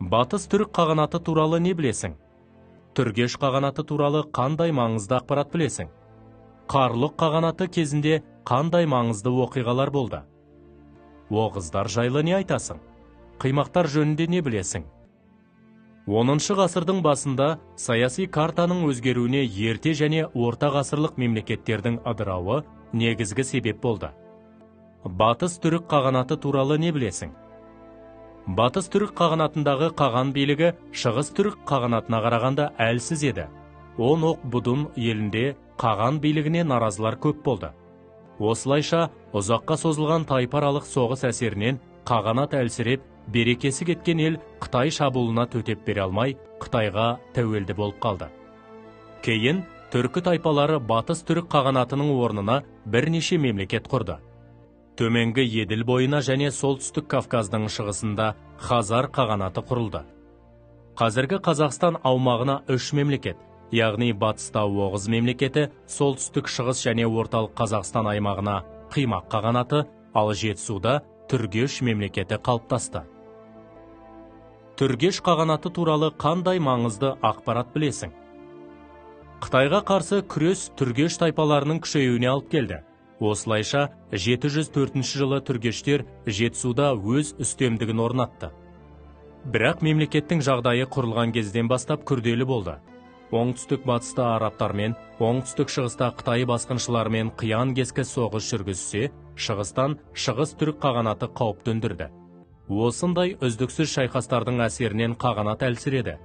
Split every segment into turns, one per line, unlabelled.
Батыс түрік қағанаты туралы не білесің? Түргеш қағанаты туралы қандай маңызды ақпарат білесің? Қарлұқ қағанаты кезінде қандай маңызды оқиғалар болды? Оғыздар жайлы не айтасың? Қимақтар жөнінде не білесің? 10 ғасырдың басында саяси картаның өзгеруіне ерте және орта ғасырлық мемлекеттердің ыдырауы негізгі себеп болды. Батыс түрік қағанаты туралы не білесің? Батыс түрік қағанатындағы қаған билігі шығыс түрік қағанатына қарағанда әлсіз еді. Оқ-будун елінде қаған билігіне наразылар көп болды. Осылайша ұзаққа созылған тайпаралық соғыс әсерінен қағанат әлсіреп, берекесі кеткен ел Қытай шабуылына төтеп бере алмай, Қытайға тәуелді болып қалды. Кейін түркі тайпалары батыс түрік қағанатының орнына бірнеше мемлекет құрды. Төменгі Еділ бойына және солтүстік Кавказдың шығысында Хазар қағанаты құрылды. Қазіргі Қазақстан аумағына 3 мемлекет, яғни батыста Оғыз мемлекеті, солтүстік шығыс және орталық Қазақстан аймағына Қимақ қағанаты, ал Жетісуда Түргеш мемлекеті қалыптасты. Түргеш қағанаты туралы қандай маңызды ақпарат білесің? Қытайға қарсы күрес Түргеш тайпаларының күшеюіне алып келді. Осылайша 704 жылы түргештер Жетісуда өз үстемдігін орнатты. Бірақ мемлекеттің жағдайы құрылған кезден бастап күрделі болды. Оңтүстік батыста арабтармен, оңтүстік шығыста Қытай басқыншыларымен қиян-кескі соғыс жүргізсе, шығыстан шығыс түрік қағанаты қауіп төндірді. Осындай үздіксіз шайқастардың әсерінен қағанат әлсіреді.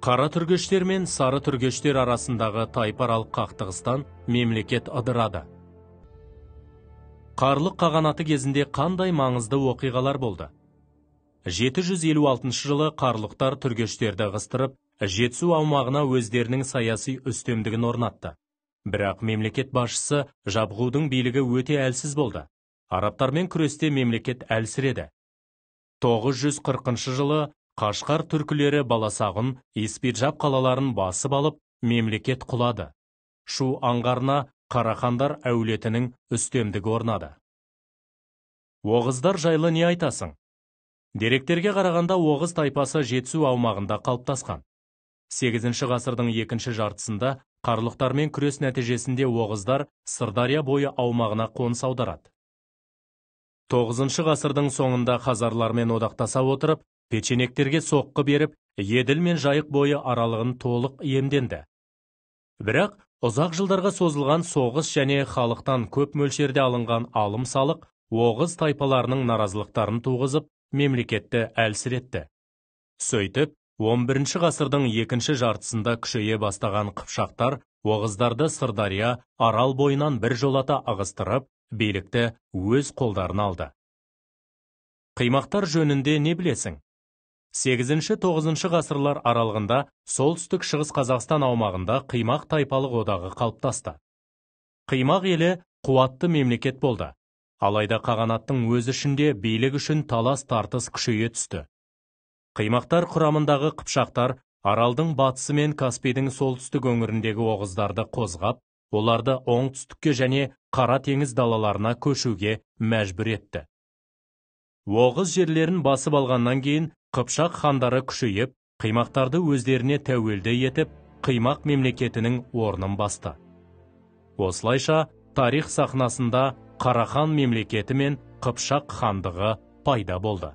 Қара түргештер мен сары түргештер арасындағы тайпаралық қақтығыстан мемлекет ыдырады. Қарлұқ қағанаты кезінде қандай маңызды оқиғалар болды? 756 жылы қарлұқтар түргештерді ығыстырып, Жетісу аумағына өздерінің саяси үстемдігін орнатты. Бірақ мемлекет басшысы Жабғудың билігі өте әлсіз болды. Арабтармен күресте мемлекет әлсіреді. 940 жылы Қашқар түркілері Баласағұн, Испиджаб қалаларын басып алып, мемлекет құлады. Шу аңғарына Қарахандар әулетінің үстемдігі орнады. Оғыздар жайлы не айтасың? Деректерге қарағанда Оғыз тайпасы Жетісу аумағында қалыптасқан. 8 ғасырдың екінші жартысында қарлұқтармен күрес нәтижесінде Оғыздар Сырдария бойы аумағына қоныс аударады. 9 ғасырдың соңында хазарлармен одақтаса отырып, печенектерге соққы беріп, Еділ мен Жайық бойы аралығын толық иемденді. Бірақ ұзақ жылдарға созылған соғыс және халықтан көп мөлшерде алынған алым салық Оғыз тайпаларының наразылықтарын туғызып, мемлекетті әлсіретті. Сөйтіп, 11 ғасырдың екінші жартысында күшейе бастаған қыпшақтар Оғыздарды Сырдария, Арал бойынан бір жолата ығыстырып, билікті өз қолдарына алды. Қимақтар жөнінде не білесің? 8-9 ғасырлар аралығында солтүстік шығыс Қазақстан аумағында Қимақ тайпалық одағы қалыптасты. Қимақ елі қуатты мемлекет болды. Алайда қағанаттың өз ішінде билік үшін талас тартыс күшейе түсті. Қимақтар құрамындағы қыпшақтар Аралдың батысы мен Каспийдің солтүстік өңіріндегі оғыздарды қозғап, оларды оңтүстікке және Қара теңіз далаларына көшуге мәжбүр етті. Оғыз жерлерін басып алғаннан кейін Қыпшақ хандары күшейіп, Қимақтарды өздеріне тәуелді етіп, Қимақ мемлекетінің орнын басты. Осылайша, тарих сахнасында Қарахан мемлекеті мен Қыпшақ хандығы пайда болды.